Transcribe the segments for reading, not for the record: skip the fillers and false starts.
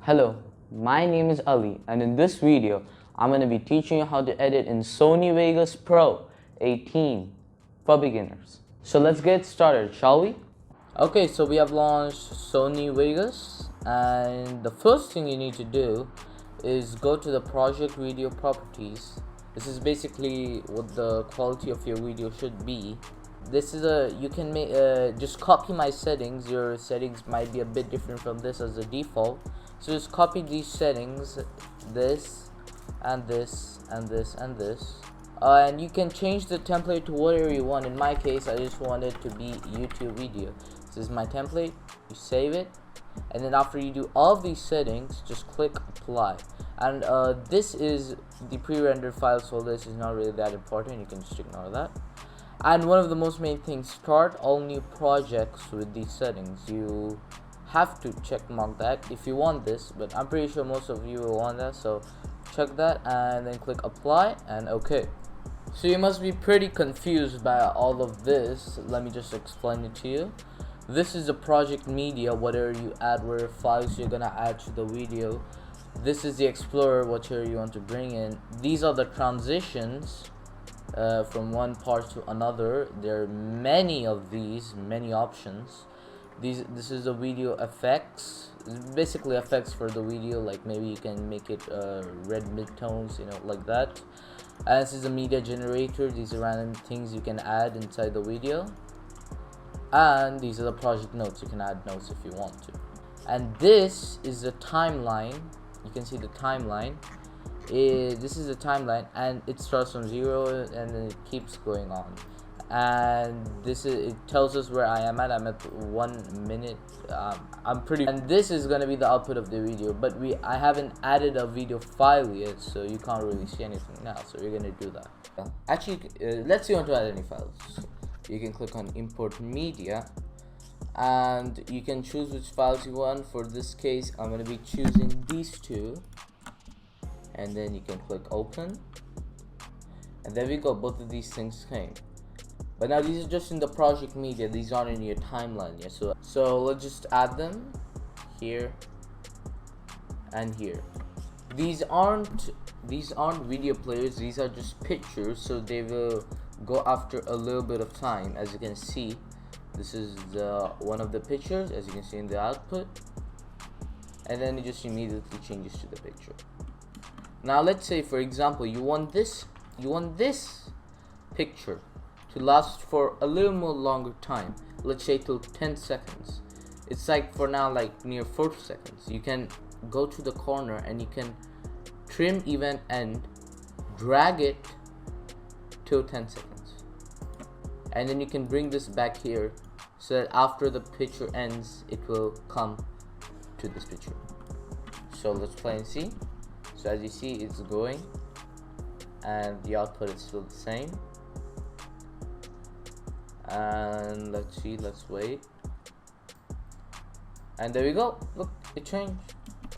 Hello, my name is Ali, and in this video I'm going to be teaching you how to edit in Sony Vegas Pro 18 for beginners. So let's get started, shall we? Okay, so we have launched Sony Vegas, and the first thing you need to do is go to the project video properties. This is basically what the quality of your video should be. This is you can make just copy my settings. Your settings might be a bit different from this as a default, so just copy these settings, this and this and this and this, and you can change the template to whatever you want. In my case, I just want it to be YouTube video. This is my template. You save it, and then after you do all of these settings, just click apply. And this is the pre-rendered file, so this is not really that important. You can just ignore that. And one of the most main things, start all new projects with these settings. You have to check mark that if you want this, but I'm pretty sure most of you will want that, so check that and then click apply and okay. So you must be pretty confused by all of this. Let me just explain it to you. This is the project media, whatever you add, whatever files you're gonna add to the video. This is the explorer, whatever you want to bring in. These are the transitions from one part to another. There are many of these, many options. This is the video effects. It's basically effects for the video, like maybe you can make it red midtones, like that. And this is a media generator. These are random things you can add inside the video. And these are the project notes. You can add notes if you want to. And this is the timeline. You can see the timeline. This is the timeline, and it starts from 0 and then it keeps going on. And it tells us where I am at. I'm at 1 minute. And this is gonna be the output of the video, but I haven't added a video file yet, so you can't really see anything now, so we're gonna do that. Actually, let's see you want to add any files. You can click on import media and you can choose which files you want. For this case, I'm gonna be choosing these two, and then you can click open, and there we go. Both of these things came. But now these are just in the project media. These aren't in your timeline yet. So let's just add them here and here. These aren't video players. These are just pictures. So they will go after a little bit of time. As you can see, this is one of the pictures. As you can see in the output, and then it just immediately changes to the picture. Now let's say, for example, you want this picture to last for a little more longer time. Let's say till 10 seconds. It's like for now like near 4 seconds. You can go to the corner and you can trim event end, drag it till 10 seconds, and then you can bring this back here so that after the picture ends it will come to this picture. So let's play and see. So as you see, it's going and the output is still the same. And let's see, let's wait, and there we go. Look, it changed.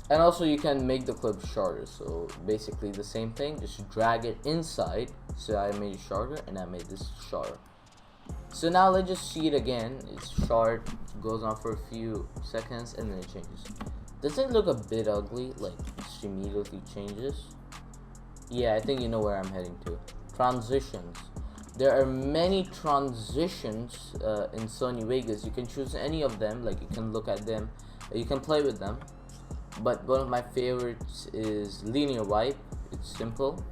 And also you can make the clip shorter, so basically the same thing, just drag it inside. So I made it shorter and I made this shorter. So now let's just see it again. It's short, goes on for a few seconds, and then it changes. Does it look a bit ugly? Like just immediately changes? Yeah, I think you know where I'm heading to. Transitions. There are many transitions in Sony Vegas. You can choose any of them. Like you can look at them, you can play with them. But one of my favorites is linear wipe. It's simple.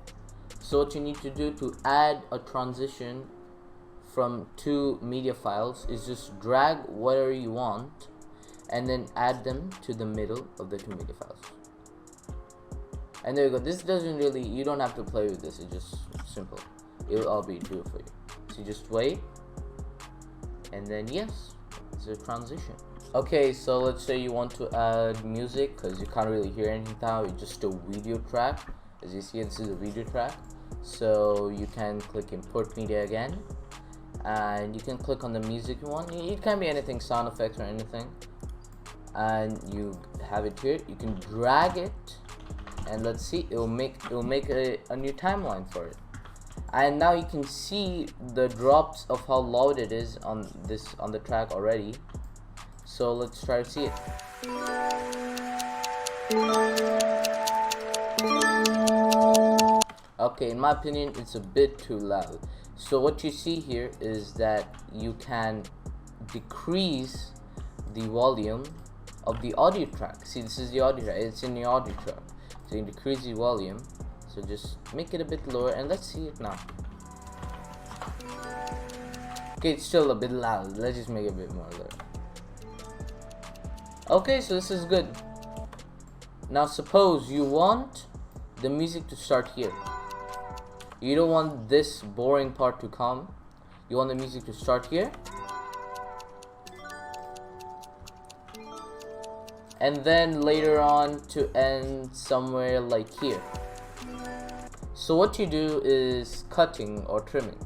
So what you need to do to add a transition from two media files is just drag whatever you want and then add them to the middle of the two media files. And there you go. This doesn't really, you don't have to play with this. It's just simple. It will all be do it for you. So you just wait, and then yes, it's a transition. Okay, so let's say you want to add music because you can't really hear anything now. It's just a video track. As you see, this is a video track. So you can click import media again, and you can click on the music you want. It can be anything, sound effects or anything, and you have it here. You can drag it, and let's see, it will make a new timeline for it. And now you can see the drops of how loud it is on the track already. So let's try to see it. Okay, in my opinion, it's a bit too loud. So what you see here is that you can decrease the volume of the audio track. See, this is the audio track, it's in the audio track. So you can decrease the volume. So just make it a bit lower and let's see it now. Okay, it's still a bit loud. Let's just make it a bit more loud. Okay, so this is good. Now suppose you want the music to start here. You don't want this boring part to come. You want the music to start here. And then later on to end somewhere like here. So what you do is cutting or trimming.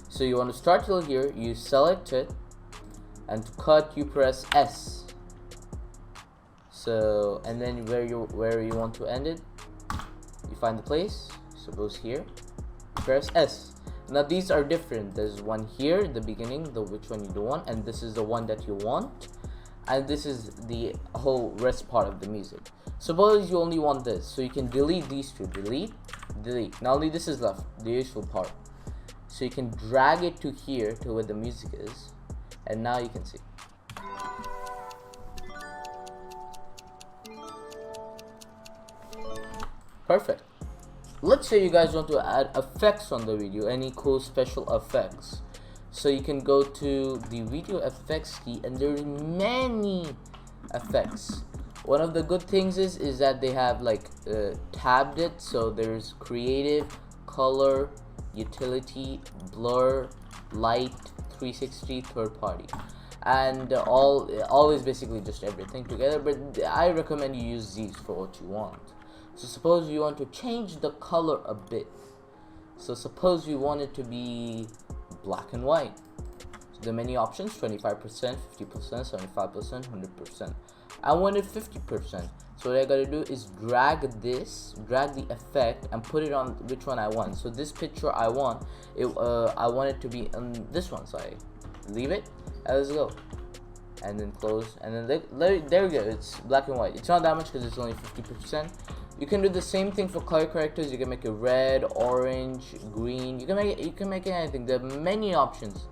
So you want to start till here, you select it, and to cut you press S. So, and then where you want to end it, you find the place, suppose here, press S. Now these are different. There's one here in the beginning, which one you don't want, and this is the one that you want, and this is the whole rest part of the music. Suppose you only want this, so you can delete these two, delete. Now only this is left, the useful part. So you can drag it to here, to where the music is, and now you can see. Perfect. Let's say you guys want to add effects on the video, any cool special effects. So you can go to the video effects key, and there are many effects. One of the good things is that they have like tabbed it. So there's creative, color, utility, blur, light, 360, third party, and always basically just everything together. But I recommend you use these for what you want. So suppose you want to change the color a bit. So suppose you want it to be black and white. So there are many options: 25%, 50%, 75%, 100%. I wanted 50%. So what I gotta do is drag the effect and put it on which one I want. So this picture I want it to be on this one. So I leave it and let's go, and then close, and then there we go. It's black and white. It's not that much because it's only 50%. You can do the same thing for color correctors. You can make it red, orange, green. You can make it anything. There are many options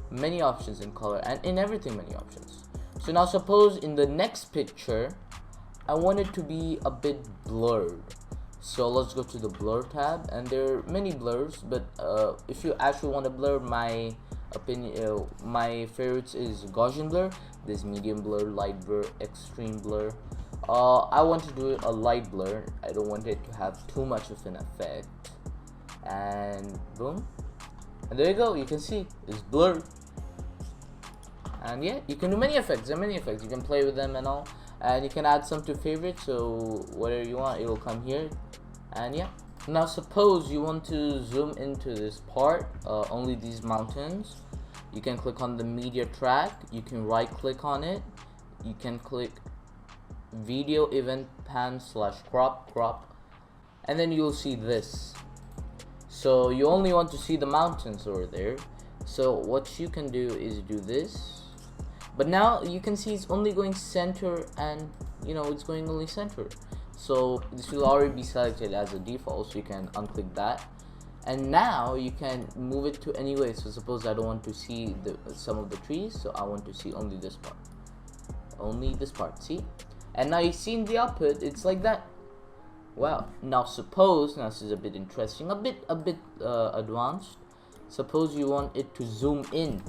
in color, and in everything many options. So now suppose in the next picture I want it to be a bit blurred. So let's go to the blur tab, and there are many blurs, but if you actually want to blur, my opinion, my favorites is Gaussian blur. There's medium blur, light blur, extreme blur. I want to do a light blur. I don't want it to have too much of an effect. And boom, and there you go. You can see it's blurred. And yeah, you can do many effects. There are many effects. You can play with them and all, and you can add some to favorites. So whatever you want, it will come here. And yeah. Now suppose you want to zoom into this part, only these mountains. You can click on the media track. You can right click on it. You can click video event pan / crop, and then you'll see this. So you only want to see the mountains over there. So what you can do is do this, but now you can see it's only going center, and it's going only center. So this will already be selected as a default, so you can unclick that, and now you can move it to any way. So suppose I don't want to see some of the trees, so I want to see only this part, see. And now you see in the output, it's like that. Wow. Now suppose, this is a bit interesting, a bit advanced. Suppose you want it to zoom in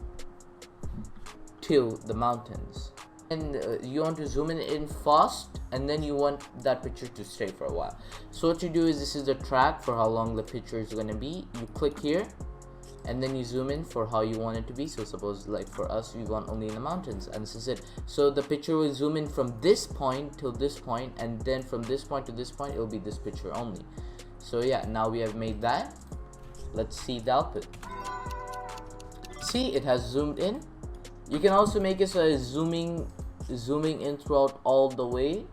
to the mountains, and you want to zoom in fast, and then you want that picture to stay for a while. So what you do is, this is the track for how long the picture is going to be. You click here, and then you zoom in for how you want it to be. So suppose, like for us, we want only in the mountains, and this is it. So the picture will zoom in from this point till this point, and then from this point to this point, it will be this picture only. So yeah, now we have made that. Let's see the output. See, it has zoomed in. You can also make it so it's zooming in throughout all the way,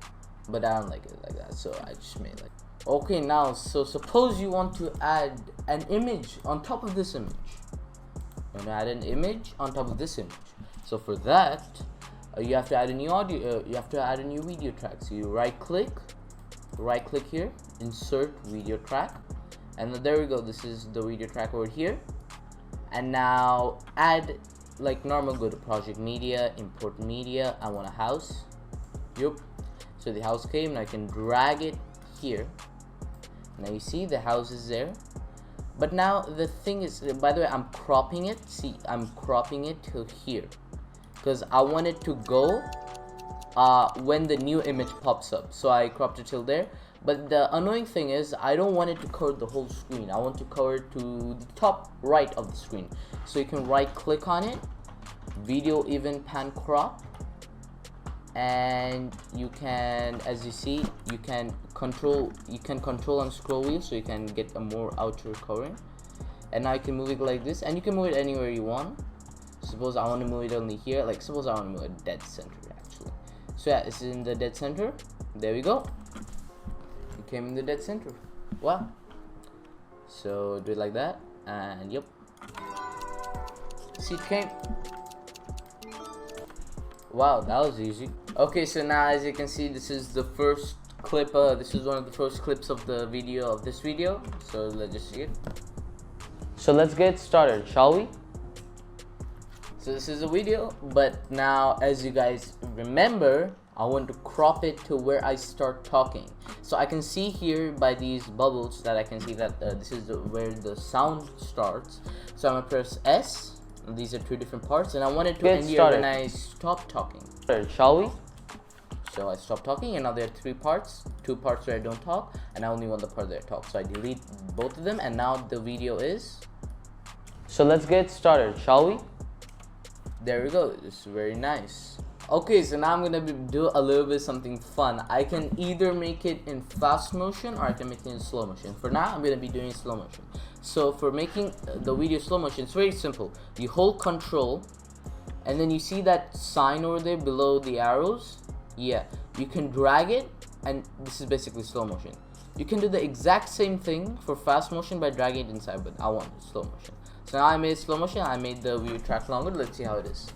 but I don't like it like that, so I just made like. Okay, now so suppose you want to add an image on top of this image. You want to add an image on top of this image. So for that, you have to add a new audio. You have to add a new video track. So you right click, right click here, insert video track, and there we go. This is the video track over here. And now add like normal, go to project media, import media. I want a house. Yep. So the house came, and I can drag it here. Now you see the house is there. But now the thing is, by the way, I'm cropping it. See, I'm cropping it to here because I want it to go when the new image pops up. So I cropped it till there. But the annoying thing is, I don't want it to cover the whole screen. I want to cover it to the top right of the screen. So you can right click on it, video even pan crop, and you can, as you see, you can control on scroll wheel, so you can get a more outer covering. And now you can move it like this, and you can move it anywhere you want. Suppose I want to move it only here, like suppose I want to move it dead center actually. So yeah, it's in the dead center. There we go. It came in the dead center. Wow. So do it like that, and yep. See, it came. Wow, that was easy. Okay, so now as you can see, this is the first clip. This is one of the first clips of the video of this video. So let's just see it. So let's get started, shall we? So this is a video, but now as you guys remember, I want to crop it to where I start talking. So I can see here by these bubbles that I can see that this is where the sound starts. So I'm gonna press S. These are two different parts, and I want it to end here when I stop talking. Shall we? So I stop talking, and now there are three parts. Two parts where I don't talk, and I only want the part that I talk. So I delete both of them, and now the video is. So let's get started, shall we? There we go. It's very nice. Okay, so now I'm gonna do a little bit something fun. I can either make it in fast motion or I can make it in slow motion. For now, I'm gonna be doing slow motion. So for making the video slow motion, it's very simple. You hold Control, and then you see that sign over there below the arrows. Yeah, you can drag it, and this is basically slow motion. You can do the exact same thing for fast motion by dragging it inside, but I want it slow motion. So now I made slow motion. I made the video track longer. Let's see how it is.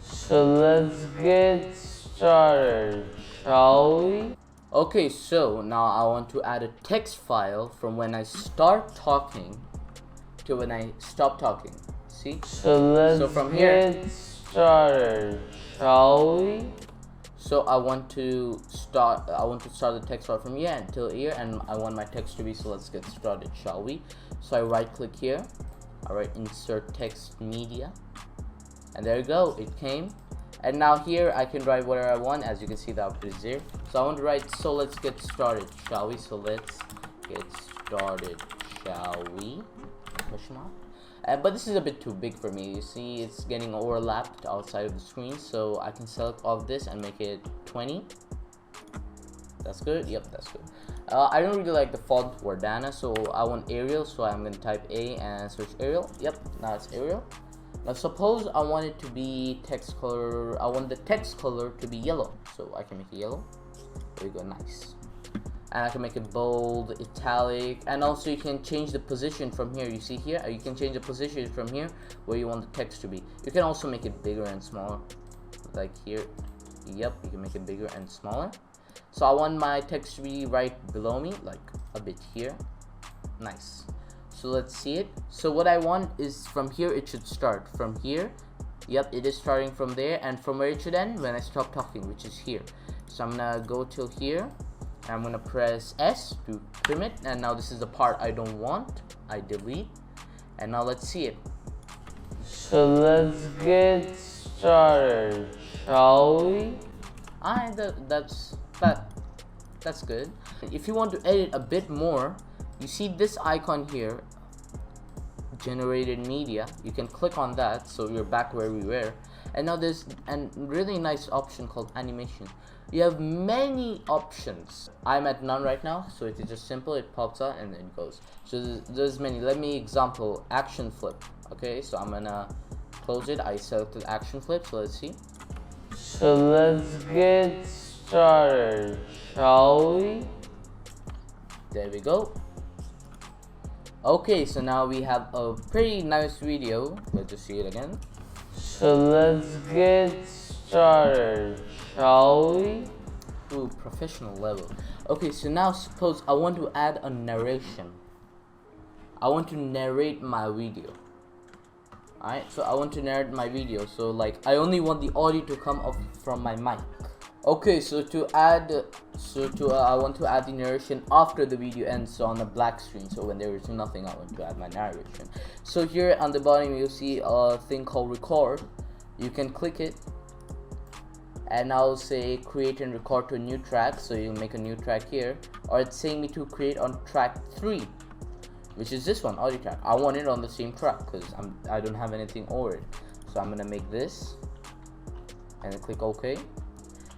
So let's get started, shall we? Okay, so now I want to add a text file from when I start talking to when I stop talking. See? So let's from here, get started, shall we? So I want to start the text file from here until here, and I want my text to be, so let's get started, shall we? So I right click here, I write insert text media, and there you go, it came. And now here I can write whatever I want. As you can see, the output is there. So I want to write, so let's get started, shall we? So let's get started, shall we? Question mark. But this is a bit too big for me. You see, it's getting overlapped outside of the screen. So I can select all of this and make it 20. That's good. Yep, that's good. I don't really like the font Wardana, so I want Arial. So I'm going to type A and search Arial. Yep, now it's Arial. Now suppose I want it to be text color. I want the text color to be yellow, so I can make it yellow. There you go, nice. And I can make it bold, italic, and also you can change the position from here. You see here, you can change the position from here where you want the text to be. You can also make it bigger and smaller, like here. Yep, you can make it bigger and smaller. So I want my text to be right below me, like a bit here. Nice. So let's see it. So what I want is from here it should start. From here, yep, it is starting from there, and from where it should end when I stop talking, which is here. So I'm gonna go till here, and I'm gonna press S to trim it, and now this is the part I don't want. I delete, and now let's see it. So let's get started, shall we? That's good. If you want to edit a bit more, you see this icon here, generated media. You can click on that, so you're back where we were. And now there's a really nice option called animation. You have many options. I'm at none right now, so it is just simple. It pops out and then it goes. So there's many. Let me example action flip. Okay, so I'm gonna close it. I selected action flip, so let's see. So let's get started, shall we? There we go. Okay, so now we have a pretty nice video. Let's just see it again. So let's get started, shall we? Ooh, professional level. Okay, so now suppose I want to add a narration. I want to narrate my video. Alright, so I want to narrate my video. So like I only want the audio to come up from my mic. Okay, so I want to add the narration after the video ends, so on a black screen. So when there is nothing, I want to add my narration. So here on the bottom you'll see a thing called record. You can click it, and I'll say create and record to a new track. So you'll make a new track here, or it's saying me to create on track 3, which is this one, audio track. I want it on the same track because I don't have anything over it. So I'm gonna make this and then click OK.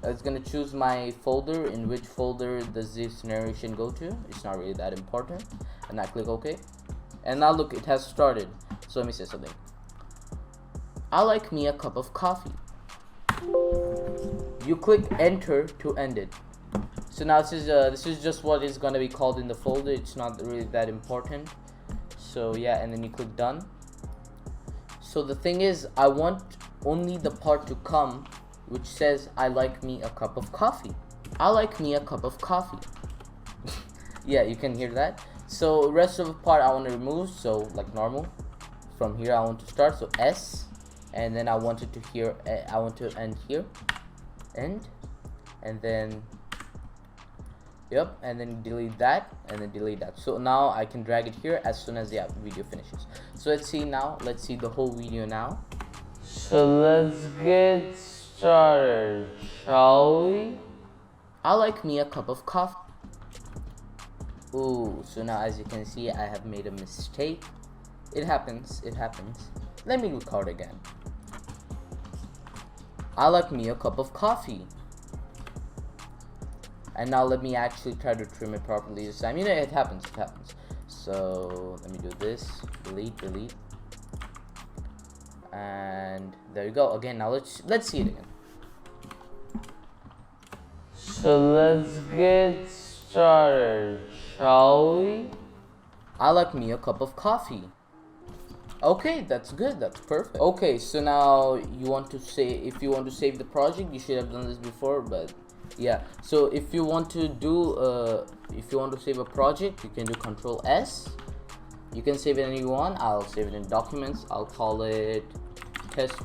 It's gonna choose my folder. In which folder does this narration go to? It's not really that important. And I click OK. And now look, it has started. So let me say something. I like me a cup of coffee. You click enter to end it. So now this is just what is gonna be called in the folder. It's not really that important. So yeah, and then you click done. So the thing is, I want only the part to come which says I like me a cup of coffee. I like me a cup of coffee. Yeah, you can hear that. So the rest of the part I want to remove. So like normal, from here I want to start. So S, and then I want it to here. I want to end here, end, and then yep, and then delete that, and then delete that. So now I can drag it here as soon as the video finishes. So let's see now. Let's see the whole video now. So let's get started, shall we? I like me a cup of coffee. Ooh, so now as you can see, I have made a mistake. It happens, it happens. Let me record again. I like me a cup of coffee. And now let me actually try to trim it properly this time. You know, it happens, it happens. So let me do this, delete, delete. And there you go. Again, now let's see it again. So let's get started, shall we? I like me a cup of coffee. Okay, that's good, that's perfect. Okay, so now you want to say, if you want to save the project, you should have done this before, but yeah. So if you want to do if you want to save a project, you can do Control S. You can save it any you want. I'll save it in documents. I'll call it test.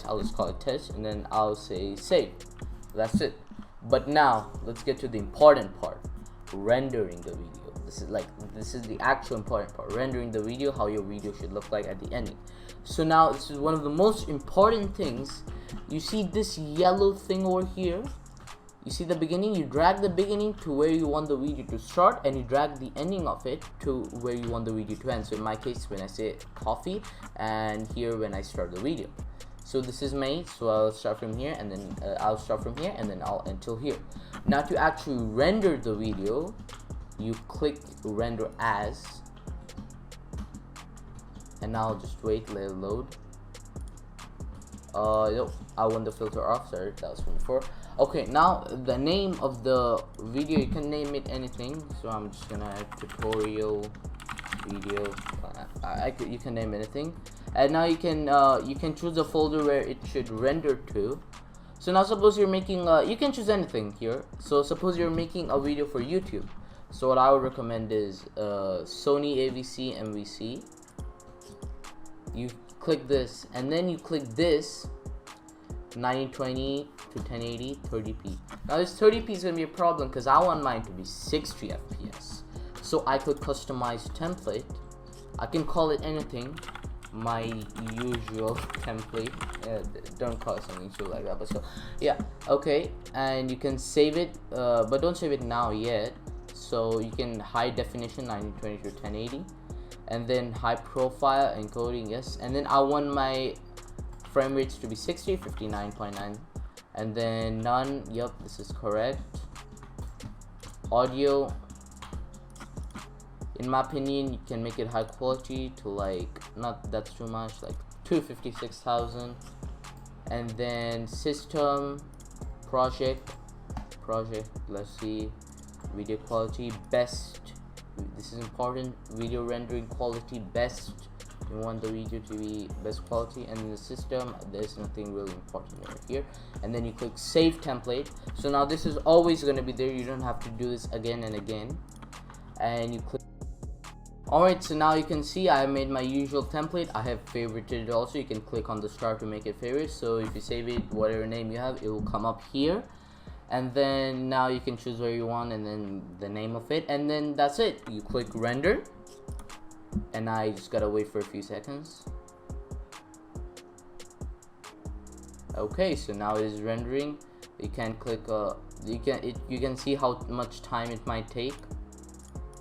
I'll just call it test, and then I'll say save. That's it. But now let's get to the important part, rendering the video. This is the actual important part, rendering the video, how your video should look like at the ending. So now this is one of the most important things. You see this yellow thing over here? You see the beginning? You drag the beginning to where you want the video to start, and you drag the ending of it to where you want the video to end. So in my case, when I say coffee, and here when I start the video. So this is made, so I'll start from here, and then I'll start from here, and then I'll end till here. Now to actually render the video, you click render as, and now I'll just wait, let it load. Nope, I want the filter off, sorry, that was from before. Okay, now the name of the video, you can name it anything. So I'm just gonna add tutorial video. You can name anything, and now you can choose a folder where it should render to. So now suppose you're making you can choose anything here. So suppose you're making a video for YouTube. So what I would recommend is Sony AVC MVC. You click this, and then you click this 1920 to 1080 30p. Now this 30p is gonna be a problem because I want mine to be 60 fps. So I could customize template. I can call it anything, my usual template. Don't call it something too like that, but so yeah, okay. And you can save it, but don't save it now yet. So you can high definition 1920 to 1080, and then high profile encoding, yes. And then I want my frame rates to be 60, 59.9, and then none. Yep, this is correct. Audio, in my opinion, you can make it high quality to like, not that's too much, like 256,000. And then system, project, let's see, video quality best. This is important. Video rendering quality best You want the video to be best quality, and in the system there's nothing really important over here, and then you click save template. So now this is always going to be there, you don't have to do this again and again, and you click. Alright, so now you can see I have made my usual template. I have favorited it also. You can click on the star to make it favorite. So if you save it, whatever name you have, it will come up here. And then now you can choose where you want and then the name of it. And then that's it. You click render. And I just gotta wait for a few seconds. Okay, so now it is rendering. You can click you can see how much time it might take.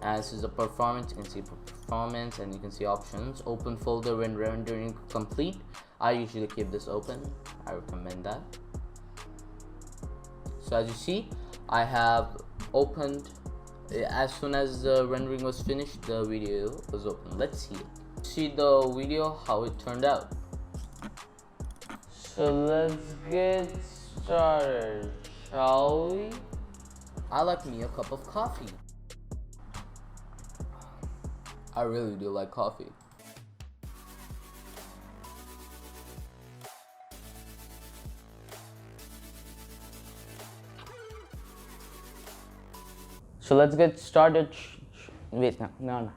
This is a performance. You can see performance, and you can see options. Open folder when rendering complete. I usually keep this open. I recommend that. So as you see, I have opened. As soon as the rendering was finished, the video was open. Let's see it. See the video how it turned out. So let's get started, shall we? I like me a cup of coffee. I really do like coffee. So let's get started. Wait, no.